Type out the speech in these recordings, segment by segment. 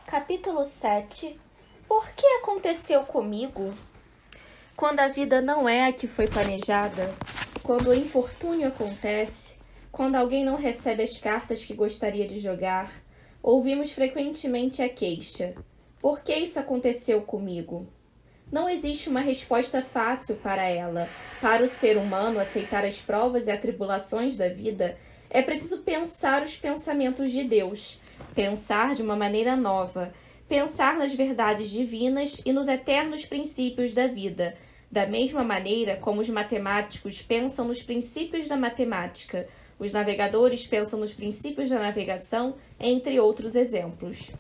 Capítulo 7. Por que aconteceu comigo? Quando a vida não é a que foi planejada, quando o infortúnio acontece, quando alguém não recebe as cartas que gostaria de jogar, ouvimos frequentemente a queixa: por que isso aconteceu comigo? Não existe uma resposta fácil para ela. Para o ser humano aceitar as provas e atribulações da vida, é preciso pensar os pensamentos de Deus, pensar de uma maneira nova, pensar nas verdades divinas e nos eternos princípios da vida, da mesma maneira como os matemáticos pensam nos princípios da matemática, os navegadores pensam nos princípios da navegação, entre outros exemplos.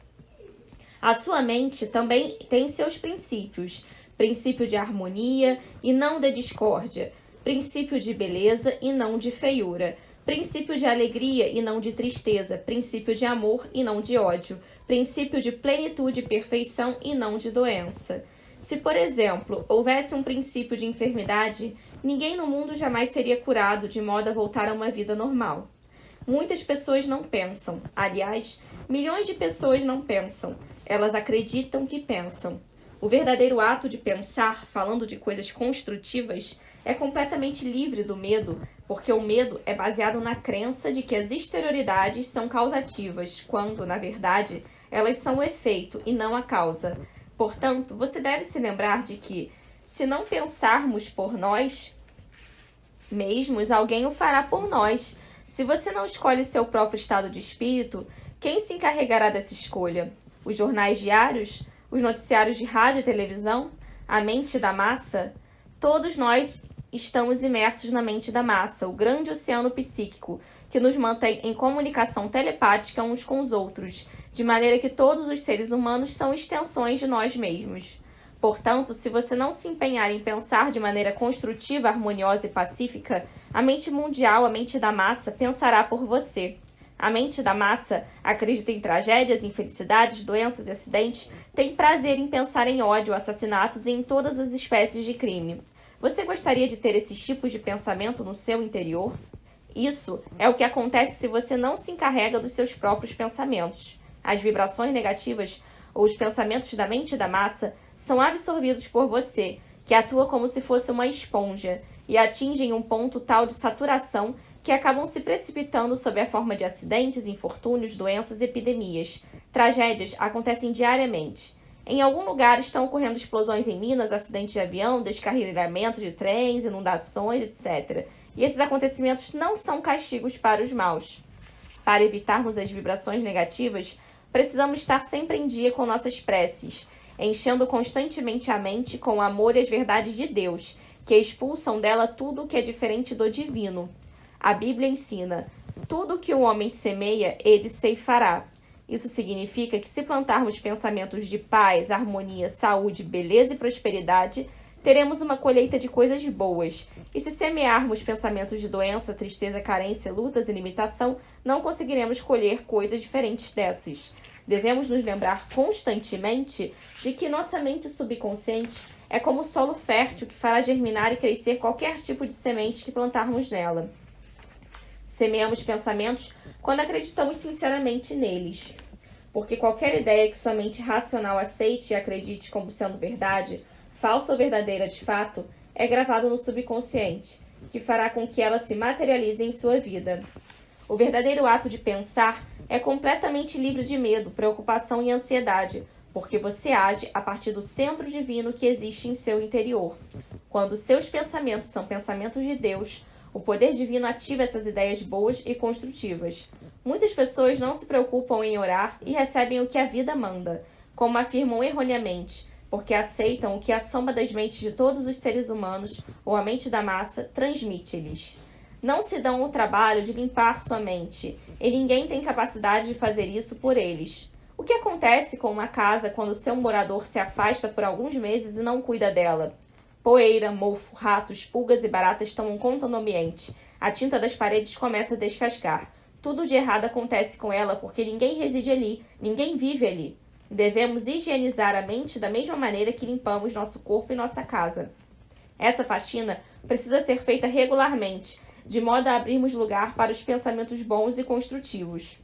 A sua mente também tem seus princípios: princípio de harmonia e não de discórdia, princípio de beleza e não de feiura, princípio de alegria e não de tristeza, princípio de amor e não de ódio, princípio de plenitude e perfeição e não de doença. Se, por exemplo, houvesse um princípio de enfermidade, ninguém no mundo jamais seria curado de modo a voltar a uma vida normal. Muitas pessoas não pensam. Aliás, milhões de pessoas não pensam. Elas acreditam que pensam. O verdadeiro ato de pensar, falando de coisas construtivas, é completamente livre do medo, porque o medo é baseado na crença de que as exterioridades são causativas, quando, na verdade, elas são o efeito e não a causa. Portanto, você deve se lembrar de que, se não pensarmos por nós mesmos, alguém o fará por nós. Se você não escolhe seu próprio estado de espírito, quem se encarregará dessa escolha? Os jornais diários? Os noticiários de rádio e televisão? A mente da massa? Todos nós estamos imersos na mente da massa, o grande oceano psíquico, que nos mantém em comunicação telepática uns com os outros, de maneira que todos os seres humanos são extensões de nós mesmos. Portanto, se você não se empenhar em pensar de maneira construtiva, harmoniosa e pacífica, a mente mundial, a mente da massa, pensará por você. A mente da massa acredita em tragédias, infelicidades, doenças e acidentes, tem prazer em pensar em ódio, assassinatos e em todas as espécies de crime. Você gostaria de ter esses tipos de pensamento no seu interior? Isso é o que acontece se você não se encarrega dos seus próprios pensamentos. As vibrações negativas ou os pensamentos da mente da massa são absorvidos por você, que atua como se fosse uma esponja, e atingem um ponto tal de saturação que acabam se precipitando sob a forma de acidentes, infortúnios, doenças e epidemias. Tragédias acontecem diariamente. Em algum lugar estão ocorrendo explosões em minas, acidentes de avião, descarrilamento de trens, inundações, etc. E esses acontecimentos não são castigos para os maus. Para evitarmos as vibrações negativas, precisamos estar sempre em dia com nossas preces, enchendo constantemente a mente com o amor e as verdades de Deus, que expulsam dela tudo o que é diferente do divino. A Bíblia ensina: tudo que o homem semeia, ele ceifará. Isso significa que se plantarmos pensamentos de paz, harmonia, saúde, beleza e prosperidade, teremos uma colheita de coisas boas. E se semearmos pensamentos de doença, tristeza, carência, lutas e limitação, não conseguiremos colher coisas diferentes dessas. Devemos nos lembrar constantemente de que nossa mente subconsciente é como o solo fértil que fará germinar e crescer qualquer tipo de semente que plantarmos nela. Semeamos pensamentos quando acreditamos sinceramente neles, porque qualquer ideia que sua mente racional aceite e acredite como sendo verdade, falsa ou verdadeira de fato, é gravado no subconsciente, que fará com que ela se materialize em sua vida. O verdadeiro ato de pensar é completamente livre de medo, preocupação e ansiedade, porque você age a partir do centro divino que existe em seu interior. Quando seus pensamentos são pensamentos de Deus, o poder divino ativa essas ideias boas e construtivas. Muitas pessoas não se preocupam em orar e recebem o que a vida manda, como afirmam erroneamente, porque aceitam o que a soma das mentes de todos os seres humanos, ou a mente da massa, transmite-lhes. Não se dão o trabalho de limpar sua mente, e ninguém tem capacidade de fazer isso por eles. O que acontece com uma casa quando seu morador se afasta por alguns meses e não cuida dela? Poeira, mofo, ratos, pulgas e baratas tomam conta do ambiente. A tinta das paredes começa a descascar. Tudo de errado acontece com ela porque ninguém reside ali, ninguém vive ali. Devemos higienizar a mente da mesma maneira que limpamos nosso corpo e nossa casa. Essa faxina precisa ser feita regularmente, de modo a abrirmos lugar para os pensamentos bons e construtivos.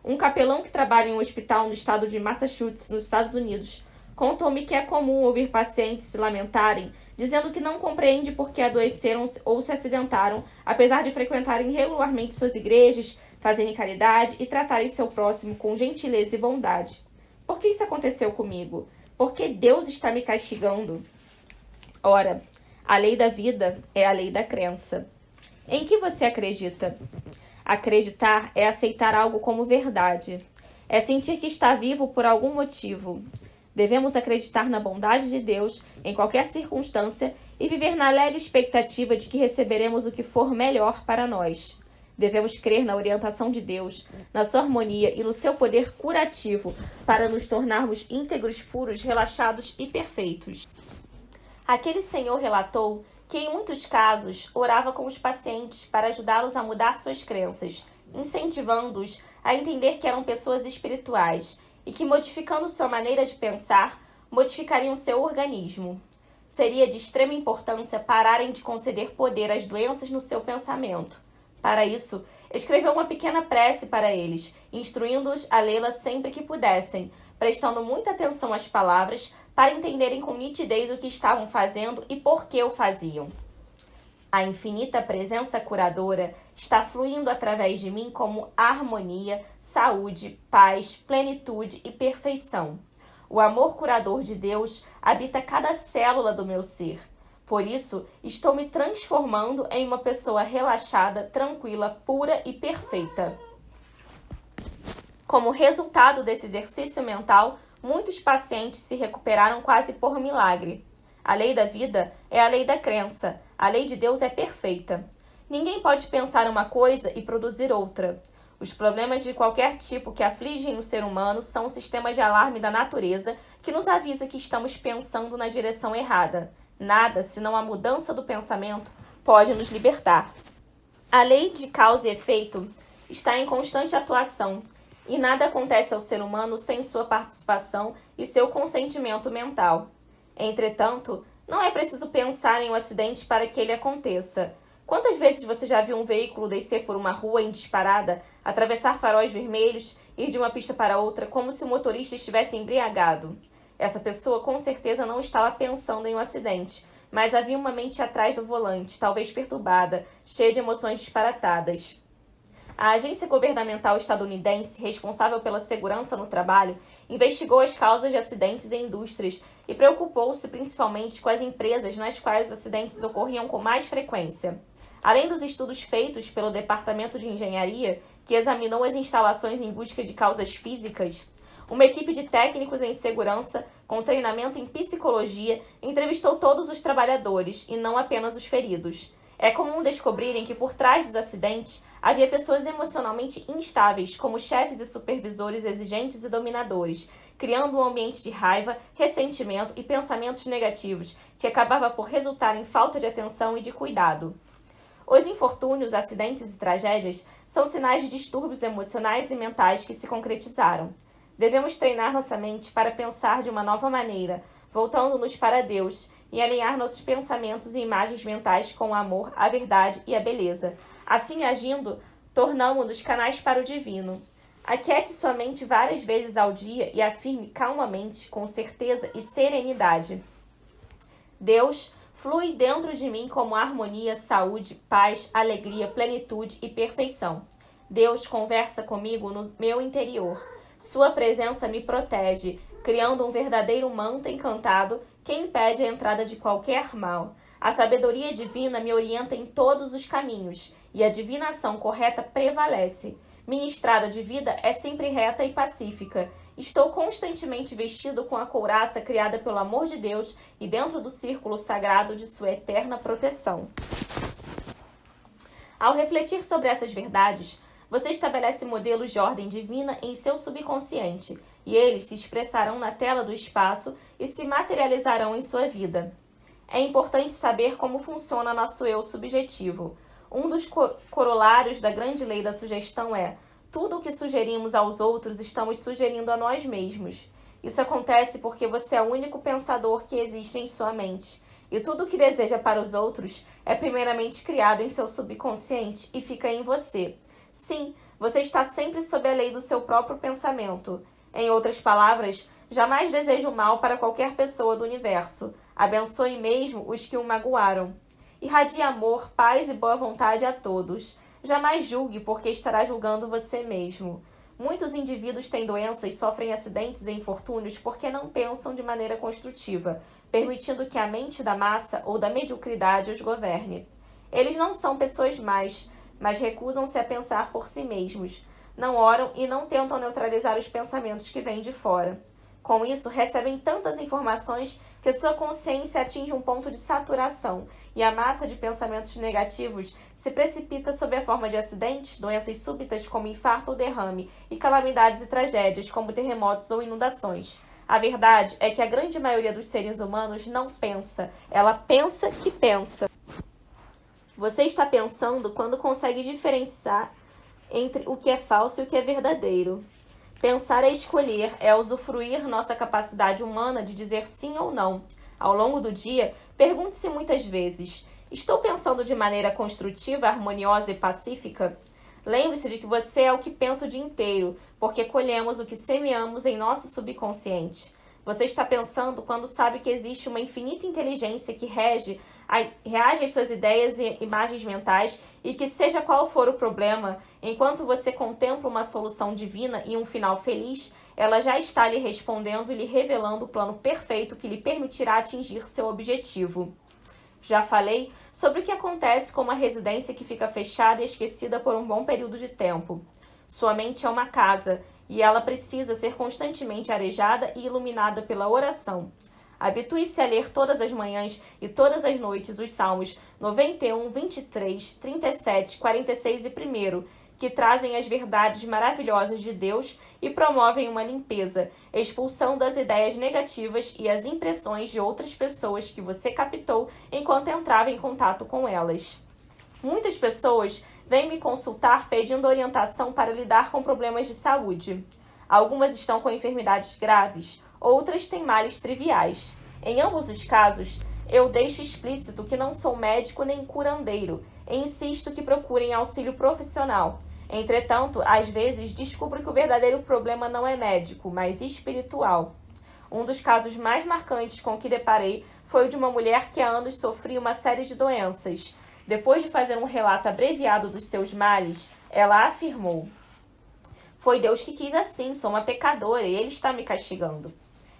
Um capelão que trabalha em um hospital no estado de Massachusetts, nos Estados Unidos, contou-me que é comum ouvir pacientes se lamentarem, dizendo que não compreende por que adoeceram ou se acidentaram, apesar de frequentarem regularmente suas igrejas, fazerem caridade e tratarem seu próximo com gentileza e bondade. Por que isso aconteceu comigo? Por que Deus está me castigando? Ora, a lei da vida é a lei da crença. Em que você acredita? Acreditar é aceitar algo como verdade. É sentir que está vivo por algum motivo. Devemos acreditar na bondade de Deus em qualquer circunstância e viver na alegre expectativa de que receberemos o que for melhor para nós. Devemos crer na orientação de Deus, na sua harmonia e no seu poder curativo para nos tornarmos íntegros, puros, relaxados e perfeitos. Aquele senhor relatou que, em muitos casos, orava com os pacientes para ajudá-los a mudar suas crenças, incentivando-os a entender que eram pessoas espirituais e que, modificando sua maneira de pensar, modificariam seu organismo. Seria de extrema importância pararem de conceder poder às doenças no seu pensamento. Para isso, escreveu uma pequena prece para eles, instruindo-os a lê-la sempre que pudessem, prestando muita atenção às palavras para entenderem com nitidez o que estavam fazendo e por que o faziam. A infinita presença curadora está fluindo através de mim como harmonia, saúde, paz, plenitude e perfeição. O amor curador de Deus habita cada célula do meu ser. Por isso, estou me transformando em uma pessoa relaxada, tranquila, pura e perfeita. Como resultado desse exercício mental, muitos pacientes se recuperaram quase por milagre. A lei da vida é a lei da crença. A lei de Deus é perfeita. Ninguém pode pensar uma coisa e produzir outra. Os problemas de qualquer tipo que afligem o ser humano são um sistema de alarme da natureza que nos avisa que estamos pensando na direção errada. Nada, senão a mudança do pensamento, pode nos libertar. A lei de causa e efeito está em constante atuação, e nada acontece ao ser humano sem sua participação e seu consentimento mental. Entretanto, não é preciso pensar em um acidente para que ele aconteça. Quantas vezes você já viu um veículo descer por uma rua em disparada, atravessar faróis vermelhos, ir de uma pista para outra, como se o motorista estivesse embriagado? Essa pessoa com certeza não estava pensando em um acidente, mas havia uma mente atrás do volante, talvez perturbada, cheia de emoções disparatadas. A agência governamental estadunidense, responsável pela segurança no trabalho, investigou as causas de acidentes em indústrias e preocupou-se principalmente com as empresas nas quais os acidentes ocorriam com mais frequência. Além dos estudos feitos pelo Departamento de Engenharia, que examinou as instalações em busca de causas físicas, uma equipe de técnicos em segurança, com treinamento em psicologia, entrevistou todos os trabalhadores e não apenas os feridos. É comum descobrirem que por trás dos acidentes havia pessoas emocionalmente instáveis, como chefes e supervisores exigentes e dominadores, criando um ambiente de raiva, ressentimento e pensamentos negativos, que acabava por resultar em falta de atenção e de cuidado. Os infortúnios, acidentes e tragédias são sinais de distúrbios emocionais e mentais que se concretizaram. Devemos treinar nossa mente para pensar de uma nova maneira, voltando-nos para Deus e alinhar nossos pensamentos e imagens mentais com o amor, a verdade e a beleza. Assim, agindo, tornamo-nos canais para o divino. Aquiete sua mente várias vezes ao dia e afirme calmamente, com certeza e serenidade: Deus flui dentro de mim como harmonia, saúde, paz, alegria, plenitude e perfeição. Deus conversa comigo no meu interior. Sua presença me protege, criando um verdadeiro manto encantado que impede a entrada de qualquer mal. A sabedoria divina me orienta em todos os caminhos, e a divinação correta prevalece. Minha estrada de vida é sempre reta e pacífica. Estou constantemente vestido com a couraça criada pelo amor de Deus e dentro do círculo sagrado de sua eterna proteção. Ao refletir sobre essas verdades, você estabelece modelos de ordem divina em seu subconsciente, e eles se expressarão na tela do espaço e se materializarão em sua vida. É importante saber como funciona nosso eu subjetivo. Um dos corolários da grande lei da sugestão é: tudo o que sugerimos aos outros estamos sugerindo a nós mesmos. Isso acontece porque você é o único pensador que existe em sua mente, e tudo o que deseja para os outros é primeiramente criado em seu subconsciente e fica em você. Sim, Você está sempre sob a lei do seu próprio pensamento. Em outras palavras, jamais deseje o mal para qualquer pessoa do universo. Abençoe mesmo os que o magoaram. Irradie amor, paz e boa vontade a todos. Jamais julgue, porque estará julgando você mesmo. Muitos indivíduos têm doenças, sofrem acidentes e infortúnios porque não pensam de maneira construtiva, permitindo que a mente da massa ou da mediocridade os governe. Eles não são pessoas más, mas recusam-se a pensar por si mesmos. Não oram e não tentam neutralizar os pensamentos que vêm de fora. Com isso, recebem tantas informações que sua consciência atinge um ponto de saturação e a massa de pensamentos negativos se precipita sob a forma de acidentes, doenças súbitas como infarto ou derrame e calamidades e tragédias como terremotos ou inundações. A verdade é que a grande maioria dos seres humanos não pensa, ela pensa que pensa. Você está pensando quando consegue diferenciar entre o que é falso e o que é verdadeiro. Pensar é escolher, é usufruir nossa capacidade humana de dizer sim ou não. Ao longo do dia, pergunte-se muitas vezes: estou pensando de maneira construtiva, harmoniosa e pacífica? Lembre-se de que você é o que pensa o dia inteiro, porque colhemos o que semeamos em nosso subconsciente. Você está pensando quando sabe que existe uma infinita inteligência que reage às suas ideias e imagens mentais e que, seja qual for o problema, enquanto você contempla uma solução divina e um final feliz, ela já está lhe respondendo e lhe revelando o plano perfeito que lhe permitirá atingir seu objetivo. Já falei sobre o que acontece com uma residência que fica fechada e esquecida por um bom período de tempo. Sua mente é uma casa e ela precisa ser constantemente arejada e iluminada pela oração. Habitue-se a ler todas as manhãs e todas as noites os Salmos 91, 23, 37, 46 e 1, que trazem as verdades maravilhosas de Deus e promovem uma limpeza, expulsando as ideias negativas e as impressões de outras pessoas que você captou enquanto entrava em contato com elas. Muitas pessoas vêm me consultar pedindo orientação para lidar com problemas de saúde. Algumas estão com enfermidades graves, outras têm males triviais. Em ambos os casos, eu deixo explícito que não sou médico nem curandeiro e insisto que procurem auxílio profissional. Entretanto, às vezes, descubro que o verdadeiro problema não é médico, mas espiritual. Um dos casos mais marcantes com que deparei foi o de uma mulher que há anos sofria uma série de doenças. Depois de fazer um relato abreviado dos seus males, ela afirmou: foi Deus que quis assim, sou uma pecadora e Ele está me castigando.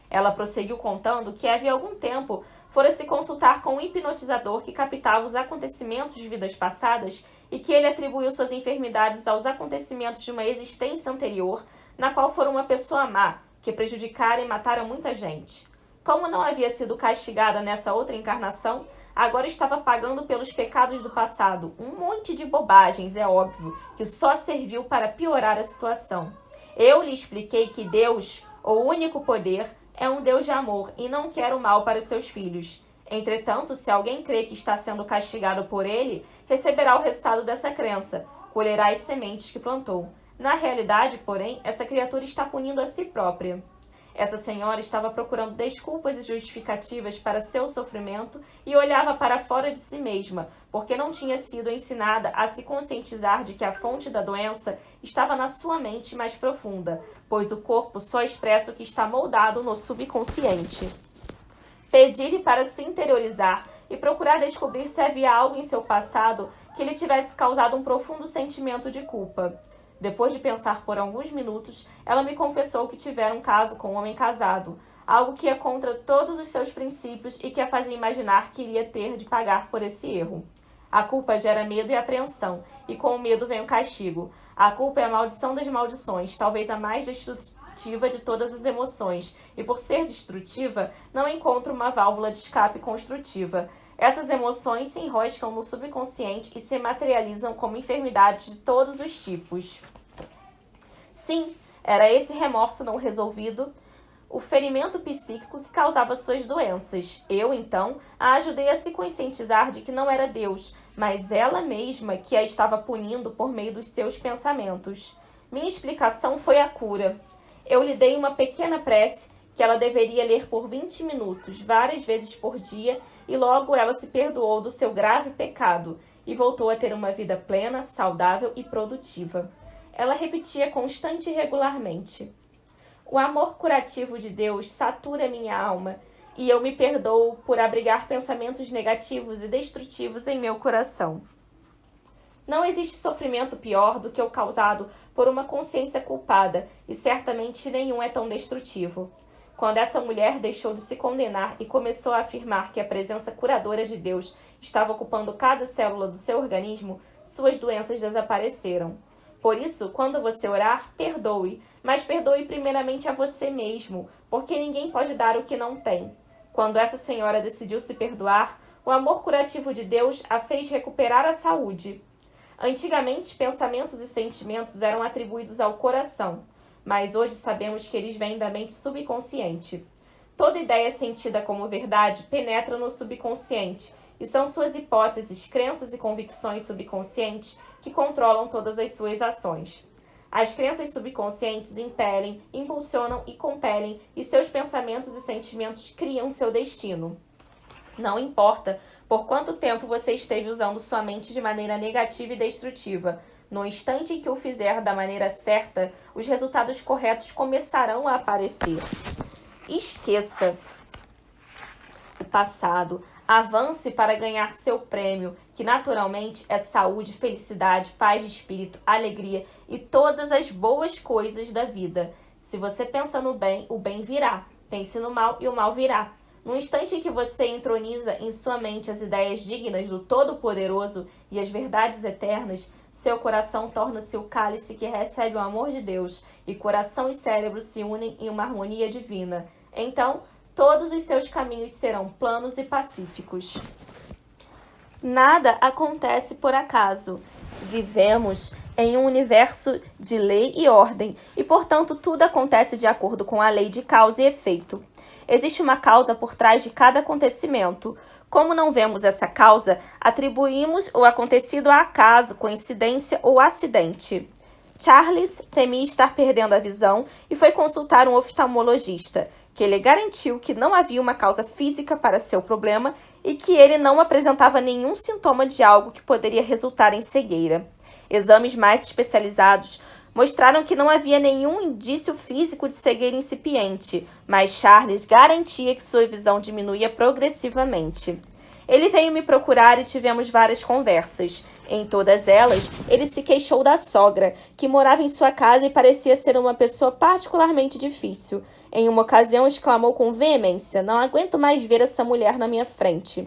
Ela prosseguiu contando que havia algum tempo fora se consultar com um hipnotizador que captava os acontecimentos de vidas passadas e que ele atribuiu suas enfermidades aos acontecimentos de uma existência anterior, na qual fora uma pessoa má, que prejudicara e matara muita gente. Como não havia sido castigada nessa outra encarnação, agora estava pagando pelos pecados do passado. Um monte de bobagens, é óbvio, que só serviu para piorar a situação. Eu lhe expliquei que Deus, o único poder, é um Deus de amor e não quer o mal para seus filhos. Entretanto, se alguém crê que está sendo castigado por ele, receberá o resultado dessa crença, colherá as sementes que plantou. Na realidade, porém, essa criatura está punindo a si própria. Essa senhora estava procurando desculpas e justificativas para seu sofrimento e olhava para fora de si mesma, porque não tinha sido ensinada a se conscientizar de que a fonte da doença estava na sua mente mais profunda, pois o corpo só expressa o que está moldado no subconsciente. Pedi-lhe para se interiorizar e procurar descobrir se havia algo em seu passado que lhe tivesse causado um profundo sentimento de culpa. Depois de pensar por alguns minutos, ela me confessou que tivera um caso com um homem casado, algo que ia contra todos os seus princípios e que a fazia imaginar que iria ter de pagar por esse erro. A culpa gera medo e apreensão, e com o medo vem o castigo. A culpa é a maldição das maldições, talvez a mais destrutiva de todas as emoções, e por ser destrutiva, não encontra uma válvula de escape construtiva. Essas emoções se enroscam no subconsciente e se materializam como enfermidades de todos os tipos. Sim, era esse remorso não resolvido, o ferimento psíquico que causava suas doenças. Eu, então, a ajudei a se conscientizar de que não era Deus, mas ela mesma que a estava punindo por meio dos seus pensamentos. Minha explicação foi a cura. Eu lhe dei uma pequena prece que ela deveria ler por 20 minutos, várias vezes por dia, e logo ela se perdoou do seu grave pecado e voltou a ter uma vida plena, saudável e produtiva. ela repetia constante e regularmente: o amor curativo de Deus satura minha alma, e eu me perdoo por abrigar pensamentos negativos e destrutivos em meu coração. Não existe sofrimento pior do que o causado por uma consciência culpada, e certamente nenhum é tão destrutivo. Quando essa mulher deixou de se condenar e começou a afirmar que a presença curadora de Deus estava ocupando cada célula do seu organismo, suas doenças desapareceram. Por isso, quando você orar, perdoe, mas perdoe primeiramente a você mesmo, porque ninguém pode dar o que não tem. Quando essa senhora decidiu se perdoar, o amor curativo de Deus a fez recuperar a saúde. Antigamente, pensamentos e sentimentos eram atribuídos ao coração, mas hoje sabemos que eles vêm da mente subconsciente. Toda ideia sentida como verdade penetra no subconsciente, e são suas hipóteses, crenças e convicções subconscientes que controlam todas as suas ações. As crenças subconscientes impelem, impulsionam e compelem, e seus pensamentos e sentimentos criam seu destino. Não importa por quanto tempo você esteve usando sua mente de maneira negativa e destrutiva, no instante em que o fizer da maneira certa, os resultados corretos começarão a aparecer. Esqueça o passado. Avance para ganhar seu prêmio, que naturalmente é saúde, felicidade, paz de espírito, alegria e todas as boas coisas da vida. Se você pensa no bem, o bem virá. Pense no mal e o mal virá. No instante em que você entroniza em sua mente as ideias dignas do Todo-Poderoso e as verdades eternas, seu coração torna-se o cálice que recebe o amor de Deus, e coração e cérebro se unem em uma harmonia divina. Então, todos os seus caminhos serão planos e pacíficos. Nada acontece por acaso. Vivemos em um universo de lei e ordem, e, portanto, tudo acontece de acordo com a lei de causa e efeito. Existe uma causa por trás de cada acontecimento. Como não vemos essa causa, atribuímos o acontecido a acaso, coincidência ou acidente. Charles temia estar perdendo a visão e foi consultar um oftalmologista, que lhe garantiu que não havia uma causa física para seu problema e que ele não apresentava nenhum sintoma de algo que poderia resultar em cegueira. Exames mais especializados mostraram que não havia nenhum indício físico de cegueira incipiente, mas Charles garantia que sua visão diminuía progressivamente. Ele veio me procurar e tivemos várias conversas. Em todas elas, ele se queixou da sogra, que morava em sua casa e parecia ser uma pessoa particularmente difícil. Em uma ocasião, exclamou com veemência: "Não aguento mais ver essa mulher na minha frente."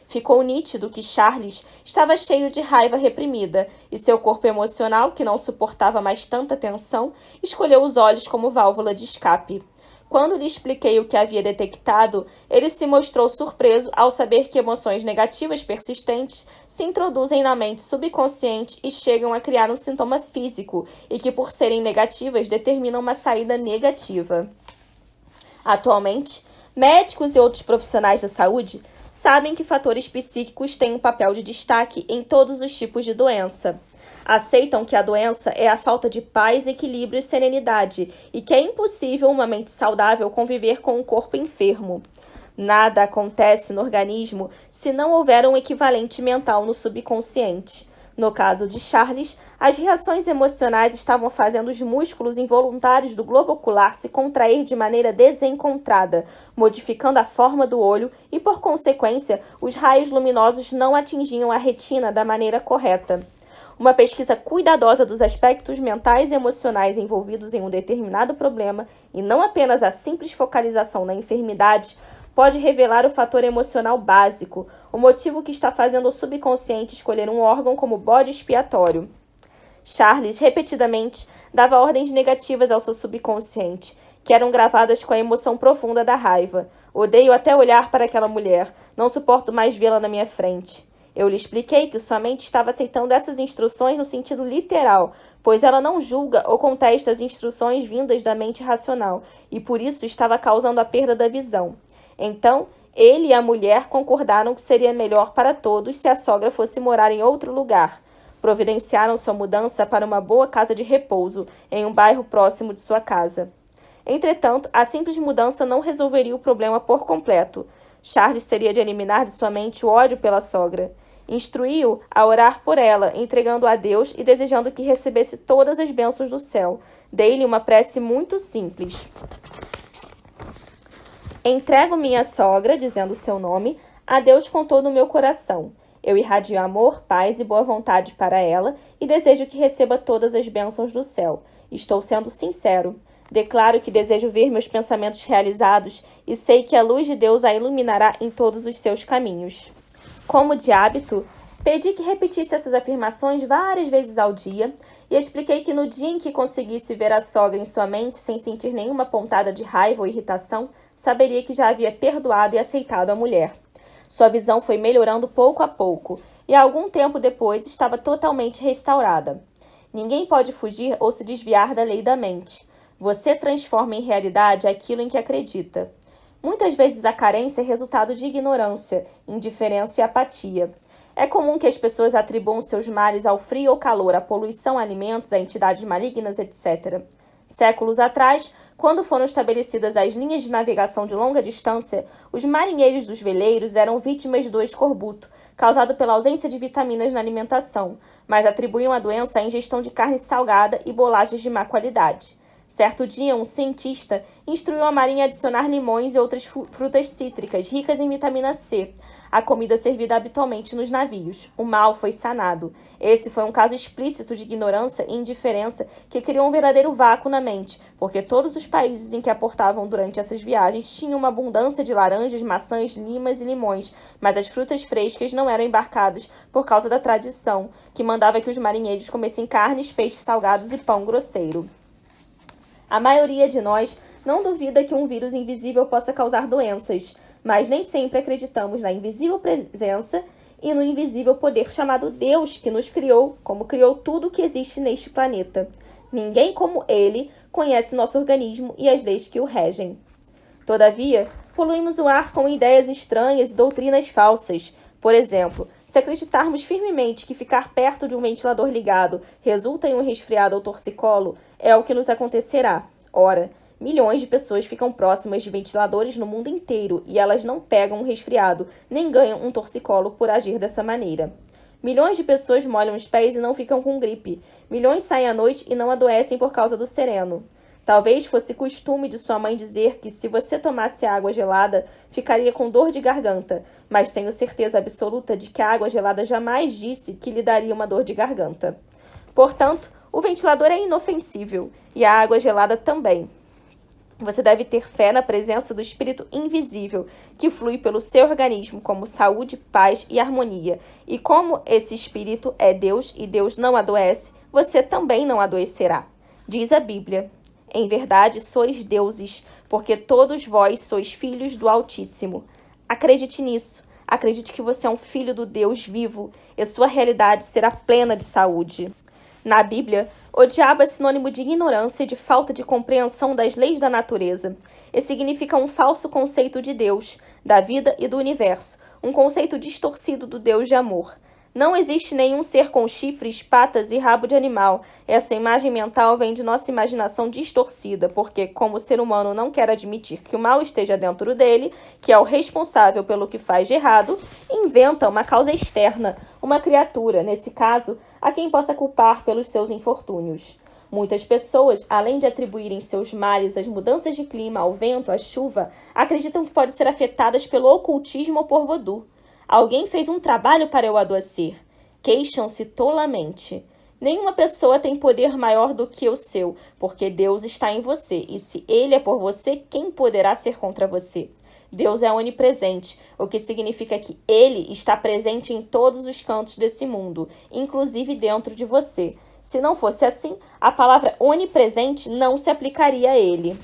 Ficou nítido que Charles estava cheio de raiva reprimida, e seu corpo emocional, que não suportava mais tanta tensão, escolheu os olhos como válvula de escape. Quando lhe expliquei o que havia detectado, ele se mostrou surpreso ao saber que emoções negativas persistentes se introduzem na mente subconsciente e chegam a criar um sintoma físico, e que, por serem negativas, determinam uma saída negativa. Atualmente, médicos e outros profissionais da saúde sabem que fatores psíquicos têm um papel de destaque em todos os tipos de doença. Aceitam que a doença é a falta de paz, equilíbrio e serenidade, e que é impossível uma mente saudável conviver com um corpo enfermo. Nada acontece no organismo se não houver um equivalente mental no subconsciente. No caso de Charles, as reações emocionais estavam fazendo os músculos involuntários do globo ocular se contrair de maneira desencontrada, modificando a forma do olho e, por consequência, os raios luminosos não atingiam a retina da maneira correta. Uma pesquisa cuidadosa dos aspectos mentais e emocionais envolvidos em um determinado problema, e não apenas a simples focalização na enfermidade, pode revelar o fator emocional básico, o motivo que está fazendo o subconsciente escolher um órgão como bode expiatório. Charles repetidamente dava ordens negativas ao seu subconsciente, que eram gravadas com a emoção profunda da raiva. "Odeio até olhar para aquela mulher. Não suporto mais vê-la na minha frente." Eu lhe expliquei que sua mente estava aceitando essas instruções no sentido literal, pois ela não julga ou contesta as instruções vindas da mente racional, e por isso estava causando a perda da visão. Então, ele e a mulher concordaram que seria melhor para todos se a sogra fosse morar em outro lugar. Providenciaram sua mudança para uma boa casa de repouso, em um bairro próximo de sua casa. Entretanto, a simples mudança não resolveria o problema por completo. Charles teria de eliminar de sua mente o ódio pela sogra. Instruiu a orar por ela, entregando a Deus e desejando que recebesse todas as bênçãos do céu. Dei-lhe uma prece muito simples. Entrego minha sogra, dizendo o seu nome, a Deus com todo o meu coração. Eu irradio amor, paz e boa vontade para ela e desejo que receba todas as bênçãos do céu. Estou sendo sincero. Declaro que desejo ver meus pensamentos realizados e sei que a luz de Deus a iluminará em todos os seus caminhos. Como de hábito, pedi que repetisse essas afirmações várias vezes ao dia e expliquei que no dia em que conseguisse ver a sogra em sua mente sem sentir nenhuma pontada de raiva ou irritação, saberia que já havia perdoado e aceitado a mulher. Sua visão foi melhorando pouco a pouco e algum tempo depois estava totalmente restaurada. Ninguém pode fugir ou se desviar da lei da mente. Você transforma em realidade aquilo em que acredita. Muitas vezes a carência é resultado de ignorância, indiferença e apatia. É comum que as pessoas atribuam seus males ao frio ou calor, à poluição, a alimentos, a entidades malignas, etc. Séculos atrás, quando foram estabelecidas as linhas de navegação de longa distância, os marinheiros dos veleiros eram vítimas do escorbuto, causado pela ausência de vitaminas na alimentação, mas atribuíam a doença à ingestão de carne salgada e bolachas de má qualidade. Certo dia, um cientista instruiu a marinha a adicionar limões e outras frutas cítricas ricas em vitamina C à comida servida habitualmente nos navios. O mal foi sanado. Esse foi um caso explícito de ignorância e indiferença que criou um verdadeiro vácuo na mente, porque todos os países em que aportavam durante essas viagens tinham uma abundância de laranjas, maçãs, limas e limões, mas as frutas frescas não eram embarcadas por causa da tradição, que mandava que os marinheiros comessem carnes, peixes salgados e pão grosseiro. A maioria de nós não duvida que um vírus invisível possa causar doenças, mas nem sempre acreditamos na invisível presença e no invisível poder chamado Deus, que nos criou, como criou tudo o que existe neste planeta. Ninguém como Ele conhece nosso organismo e as leis que o regem. Todavia, poluímos o ar com ideias estranhas e doutrinas falsas. Por exemplo, se acreditarmos firmemente que ficar perto de um ventilador ligado resulta em um resfriado ou torcicolo, é o que nos acontecerá. Ora, milhões de pessoas ficam próximas de ventiladores no mundo inteiro e elas não pegam um resfriado, nem ganham um torcicolo por agir dessa maneira. Milhões de pessoas molham os pés e não ficam com gripe. Milhões saem à noite e não adoecem por causa do sereno. Talvez fosse costume de sua mãe dizer que se você tomasse água gelada, ficaria com dor de garganta, mas tenho certeza absoluta de que a água gelada jamais disse que lhe daria uma dor de garganta. Portanto, o ventilador é inofensível e a água gelada também. Você deve ter fé na presença do Espírito invisível, que flui pelo seu organismo como saúde, paz e harmonia. E como esse Espírito é Deus e Deus não adoece, você também não adoecerá. Diz a Bíblia: em verdade sois deuses, porque todos vós sois filhos do Altíssimo. Acredite nisso. Acredite que você é um filho do Deus vivo e sua realidade será plena de saúde. Na Bíblia, o diabo é sinônimo de ignorância e de falta de compreensão das leis da natureza. E significa um falso conceito de Deus, da vida e do universo, um conceito distorcido do Deus de amor. Não existe nenhum ser com chifres, patas e rabo de animal. Essa imagem mental vem de nossa imaginação distorcida, porque, como o ser humano não quer admitir que o mal esteja dentro dele, que é o responsável pelo que faz de errado, inventa uma causa externa, uma criatura, nesse caso, a quem possa culpar pelos seus infortúnios. Muitas pessoas, além de atribuírem seus males às mudanças de clima, ao vento, à chuva, acreditam que podem ser afetadas pelo ocultismo ou por vodu. Alguém fez um trabalho para eu adoecer. Queixam-se tolamente. Nenhuma pessoa tem poder maior do que o seu, porque Deus está em você, e se Ele é por você, quem poderá ser contra você? Deus é onipresente, o que significa que Ele está presente em todos os cantos desse mundo, inclusive dentro de você. Se não fosse assim, a palavra onipresente não se aplicaria a Ele.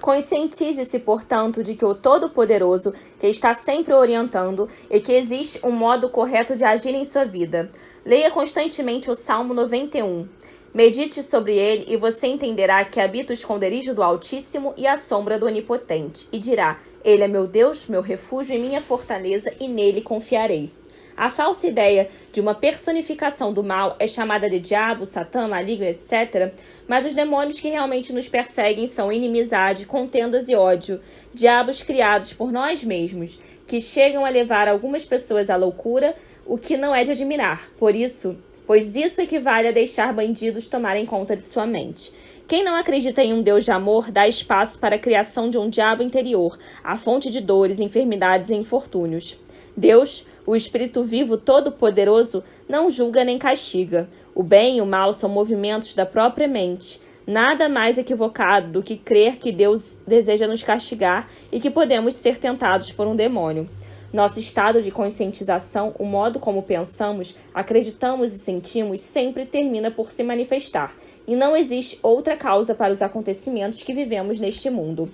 Conscientize-se, portanto, de que o Todo-Poderoso, que está sempre orientando, e que existe um modo correto de agir em sua vida. Leia constantemente o Salmo 91. Medite sobre ele e você entenderá que habita o esconderijo do Altíssimo e a sombra do Onipotente. E dirá: Ele é meu Deus, meu refúgio e minha fortaleza, e nele confiarei. A falsa ideia de uma personificação do mal é chamada de diabo, satã, maligno, etc. Mas os demônios que realmente nos perseguem são inimizade, contendas e ódio, diabos criados por nós mesmos, que chegam a levar algumas pessoas à loucura, o que não é de admirar, pois isso equivale a deixar bandidos tomarem conta de sua mente. Quem não acredita em um Deus de amor dá espaço para a criação de um diabo interior, a fonte de dores, enfermidades e infortúnios. Deus, o Espírito vivo todo-poderoso, não julga nem castiga. O bem e o mal são movimentos da própria mente. Nada mais equivocado do que crer que Deus deseja nos castigar e que podemos ser tentados por um demônio. Nosso estado de conscientização, o modo como pensamos, acreditamos e sentimos, sempre termina por se manifestar, e não existe outra causa para os acontecimentos que vivemos neste mundo.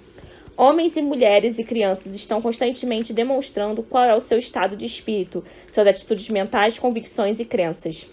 Homens e mulheres e crianças estão constantemente demonstrando qual é o seu estado de espírito, suas atitudes mentais, convicções e crenças.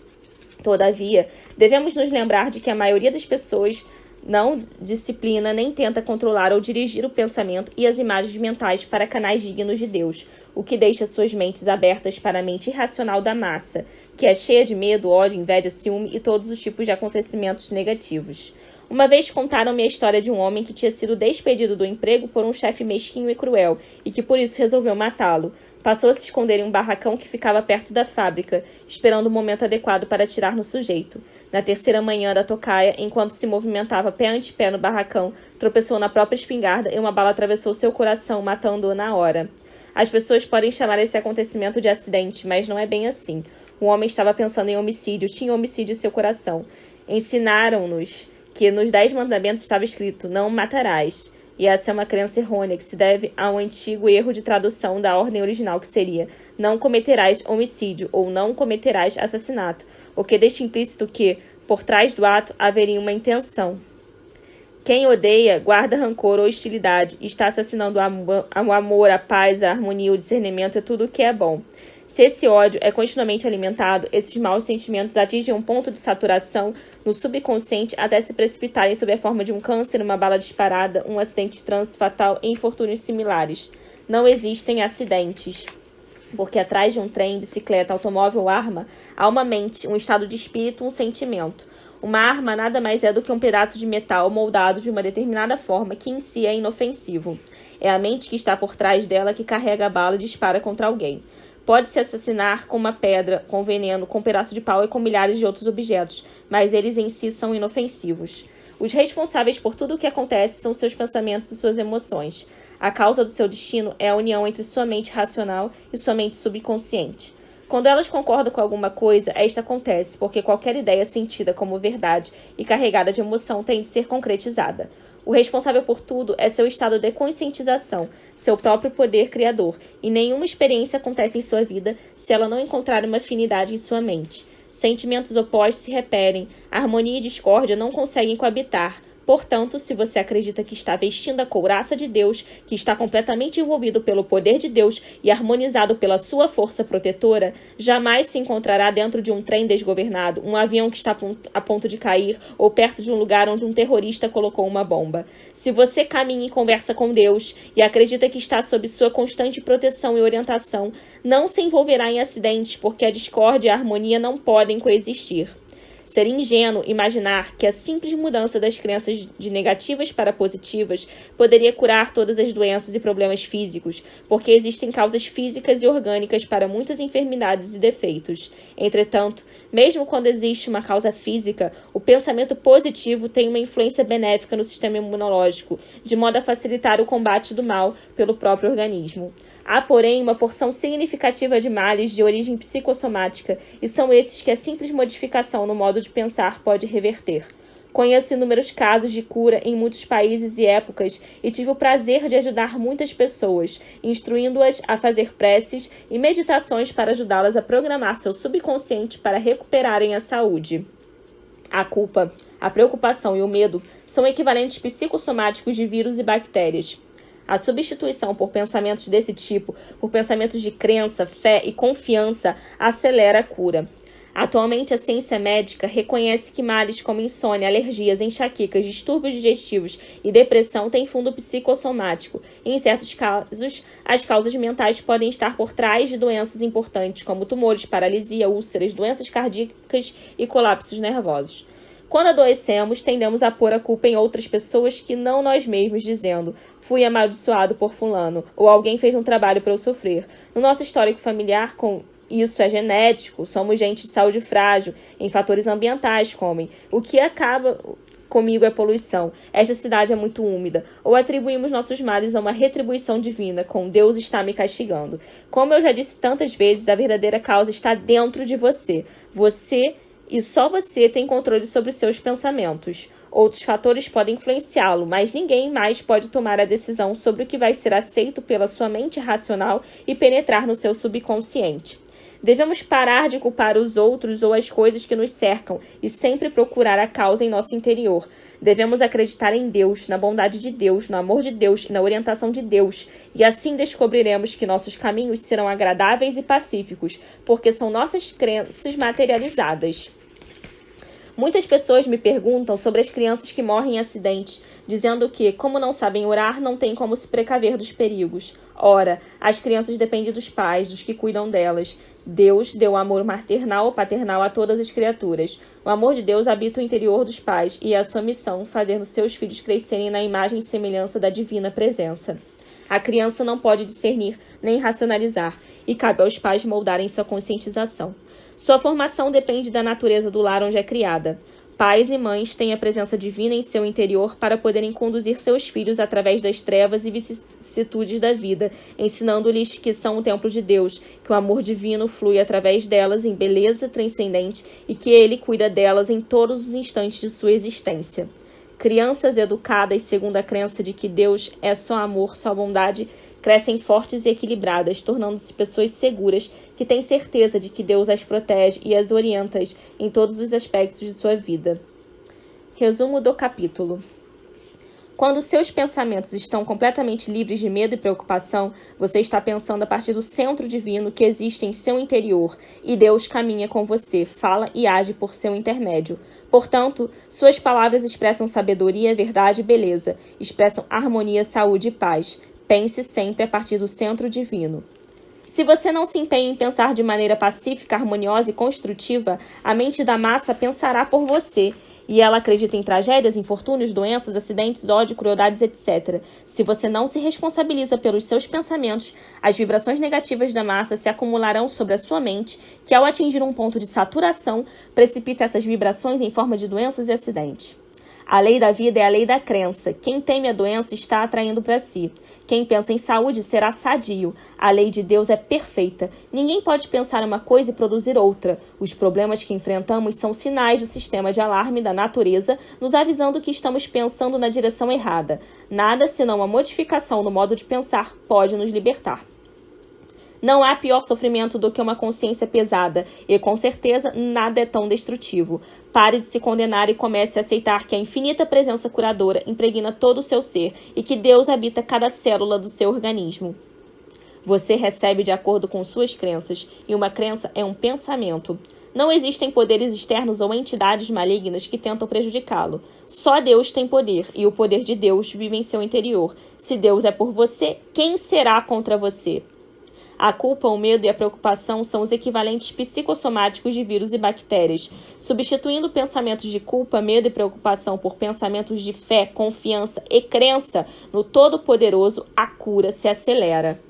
Todavia, devemos nos lembrar de que a maioria das pessoas não disciplina nem tenta controlar ou dirigir o pensamento e as imagens mentais para canais dignos de Deus, o que deixa suas mentes abertas para a mente irracional da massa, que é cheia de medo, ódio, inveja, ciúme e todos os tipos de acontecimentos negativos. Uma vez contaram-me a história de um homem que tinha sido despedido do emprego por um chefe mesquinho e cruel e que por isso resolveu matá-lo. Passou a se esconder em um barracão que ficava perto da fábrica, esperando o momento adequado para atirar no sujeito. Na terceira manhã da tocaia, enquanto se movimentava pé ante pé no barracão, tropeçou na própria espingarda e uma bala atravessou seu coração, matando-o na hora. As pessoas podem chamar esse acontecimento de acidente, mas não é bem assim. O homem estava pensando em homicídio, tinha homicídio em seu coração. Ensinaram-nos que nos 10 mandamentos estava escrito, não matarás. E essa é uma crença errônea que se deve a um antigo erro de tradução da ordem original, que seria não cometerás homicídio ou não cometerás assassinato, o que deixa implícito que, por trás do ato, haveria uma intenção. Quem odeia, guarda rancor ou hostilidade e está assassinando o amor, a paz, a harmonia, o discernimento e tudo o que é bom. Se esse ódio é continuamente alimentado, esses maus sentimentos atingem um ponto de saturação no subconsciente até se precipitarem sob a forma de um câncer, uma bala disparada, um acidente de trânsito fatal e infortúnios similares. Não existem acidentes, porque atrás de um trem, bicicleta, automóvel ou arma, há uma mente, um estado de espírito, um sentimento. Uma arma nada mais é do que um pedaço de metal moldado de uma determinada forma que em si é inofensivo. É a mente que está por trás dela que carrega a bala e dispara contra alguém. Pode-se assassinar com uma pedra, com veneno, com um pedaço de pau e com milhares de outros objetos, mas eles em si são inofensivos. Os responsáveis por tudo o que acontece são seus pensamentos e suas emoções. A causa do seu destino é a união entre sua mente racional e sua mente subconsciente. Quando elas concordam com alguma coisa, esta acontece, porque qualquer ideia sentida como verdade e carregada de emoção tem de ser concretizada. O responsável por tudo é seu estado de conscientização, seu próprio poder criador, e nenhuma experiência acontece em sua vida se ela não encontrar uma afinidade em sua mente. Sentimentos opostos se repelem, harmonia e discórdia não conseguem coabitar. Portanto, se você acredita que está vestindo a couraça de Deus, que está completamente envolvido pelo poder de Deus e harmonizado pela sua força protetora, jamais se encontrará dentro de um trem desgovernado, um avião que está a ponto de cair ou perto de um lugar onde um terrorista colocou uma bomba. Se você caminha e conversa com Deus e acredita que está sob sua constante proteção e orientação, não se envolverá em acidentes, porque a discórdia e a harmonia não podem coexistir. Seria ingênuo imaginar que a simples mudança das crenças de negativas para positivas poderia curar todas as doenças e problemas físicos, porque existem causas físicas e orgânicas para muitas enfermidades e defeitos. Entretanto, mesmo quando existe uma causa física, o pensamento positivo tem uma influência benéfica no sistema imunológico, de modo a facilitar o combate do mal pelo próprio organismo. Há, porém, uma porção significativa de males de origem psicossomática, e são esses que a simples modificação no modo de pensar pode reverter. Conheço inúmeros casos de cura em muitos países e épocas e tive o prazer de ajudar muitas pessoas, instruindo-as a fazer preces e meditações para ajudá-las a programar seu subconsciente para recuperarem a saúde. A culpa, a preocupação e o medo são equivalentes psicossomáticos de vírus e bactérias. A substituição por pensamentos desse tipo, por pensamentos de crença, fé e confiança, acelera a cura. Atualmente, a ciência médica reconhece que males como insônia, alergias, enxaquecas, distúrbios digestivos e depressão têm fundo psicossomático. E, em certos casos, as causas mentais podem estar por trás de doenças importantes, como tumores, paralisia, úlceras, doenças cardíacas e colapsos nervosos. Quando adoecemos, tendemos a pôr a culpa em outras pessoas que não nós mesmos, dizendo: fui amaldiçoado por fulano, ou alguém fez um trabalho para eu sofrer. No nosso histórico familiar, com isso é genético, somos gente de saúde frágil, em fatores ambientais como o que acaba comigo é poluição, esta cidade é muito úmida, ou atribuímos nossos males a uma retribuição divina, com Deus está me castigando. Como eu já disse tantas vezes, a verdadeira causa está dentro de você. Você e só você tem controle sobre seus pensamentos. Outros fatores podem influenciá-lo, mas ninguém mais pode tomar a decisão sobre o que vai ser aceito pela sua mente racional e penetrar no seu subconsciente. Devemos parar de culpar os outros ou as coisas que nos cercam e sempre procurar a causa em nosso interior. Devemos acreditar em Deus, na bondade de Deus, no amor de Deus e na orientação de Deus. E assim descobriremos que nossos caminhos serão agradáveis e pacíficos, porque são nossas crenças materializadas. Muitas pessoas me perguntam sobre as crianças que morrem em acidentes, dizendo que, como não sabem orar, não têm como se precaver dos perigos. Ora, as crianças dependem dos pais, dos que cuidam delas. Deus deu amor maternal ou paternal a todas as criaturas. O amor de Deus habita o interior dos pais e é a sua missão fazer os seus filhos crescerem na imagem e semelhança da divina presença. A criança não pode discernir nem racionalizar e cabe aos pais moldarem sua conscientização. Sua formação depende da natureza do lar onde é criada. Pais e mães têm a presença divina em seu interior para poderem conduzir seus filhos através das trevas e vicissitudes da vida, ensinando-lhes que são o templo de Deus, que o amor divino flui através delas em beleza transcendente e que ele cuida delas em todos os instantes de sua existência. Crianças educadas segundo a crença de que Deus é só amor, só bondade, crescem fortes e equilibradas, tornando-se pessoas seguras que têm certeza de que Deus as protege e as orienta em todos os aspectos de sua vida. Resumo do capítulo. Quando seus pensamentos estão completamente livres de medo e preocupação, você está pensando a partir do centro divino que existe em seu interior, e Deus caminha com você, fala e age por seu intermédio. Portanto, suas palavras expressam sabedoria, verdade e beleza, expressam harmonia, saúde e paz. Pense sempre a partir do centro divino. Se você não se empenha em pensar de maneira pacífica, harmoniosa e construtiva, a mente da massa pensará por você, e ela acredita em tragédias, infortúnios, doenças, acidentes, ódio, crueldades, etc. Se você não se responsabiliza pelos seus pensamentos, as vibrações negativas da massa se acumularão sobre a sua mente, que ao atingir um ponto de saturação, precipita essas vibrações em forma de doenças e acidentes. A lei da vida é a lei da crença. Quem teme a doença está atraindo para si. Quem pensa em saúde será sadio. A lei de Deus é perfeita. Ninguém pode pensar uma coisa e produzir outra. Os problemas que enfrentamos são sinais do sistema de alarme da natureza, nos avisando que estamos pensando na direção errada. Nada senão uma modificação no modo de pensar pode nos libertar. Não há pior sofrimento do que uma consciência pesada, e com certeza nada é tão destrutivo. Pare de se condenar e comece a aceitar que a infinita presença curadora impregna todo o seu ser e que Deus habita cada célula do seu organismo. Você recebe de acordo com suas crenças, e uma crença é um pensamento. Não existem poderes externos ou entidades malignas que tentam prejudicá-lo. Só Deus tem poder, e o poder de Deus vive em seu interior. Se Deus é por você, quem será contra você? A culpa, o medo e a preocupação são os equivalentes psicossomáticos de vírus e bactérias. Substituindo pensamentos de culpa, medo e preocupação por pensamentos de fé, confiança e crença no Todo-Poderoso, a cura se acelera.